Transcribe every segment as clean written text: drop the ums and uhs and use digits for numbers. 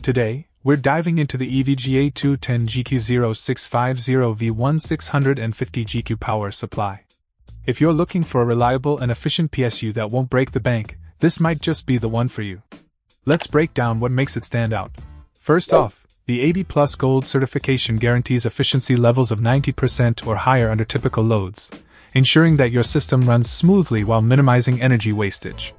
Today, we're diving into the EVGA 210GQ0650V1650 power supply. If you're looking for a reliable and efficient PSU that won't break the bank, this might just be the one for you. Let's break down what makes it stand out. First off, the AB Plus Gold certification guarantees efficiency levels of 90% or higher under typical loads, ensuring that your system runs smoothly while minimizing energy wastage.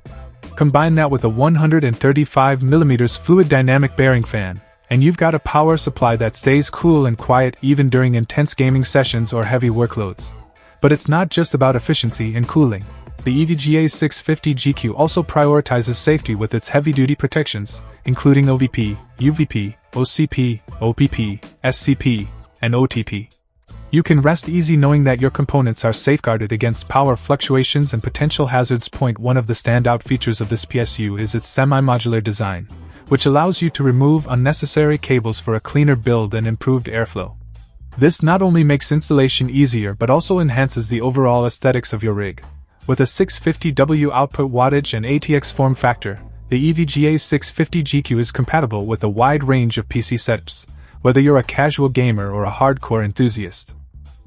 Combine that with a 135mm fluid dynamic bearing fan, and you've got a power supply that stays cool and quiet even during intense gaming sessions or heavy workloads. But it's not just about efficiency and cooling. The EVGA 650GQ also prioritizes safety with its heavy-duty protections, including OVP, UVP, OCP, OPP, SCP, and OTP. You can rest easy knowing that your components are safeguarded against power fluctuations and potential hazards. One of the standout features of this PSU is its semi-modular design, which allows you to remove unnecessary cables for a cleaner build and improved airflow. This not only makes installation easier but also enhances the overall aesthetics of your rig. With a 650W output wattage and ATX form factor, the EVGA 650GQ is compatible with a wide range of PC setups, whether you're a casual gamer or a hardcore enthusiast.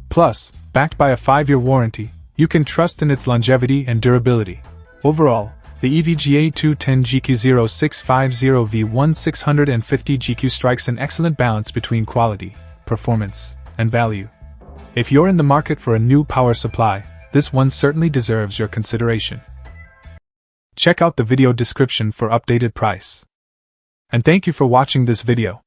Plus, backed by a 5-year warranty, you can trust in its longevity and durability. Overall, the EVGA 210GQ0650V1650 strikes an excellent balance between quality, performance, and value. If you're in the market for a new power supply, this one certainly deserves your consideration. Check out the video description for updated price. And thank you for watching this video.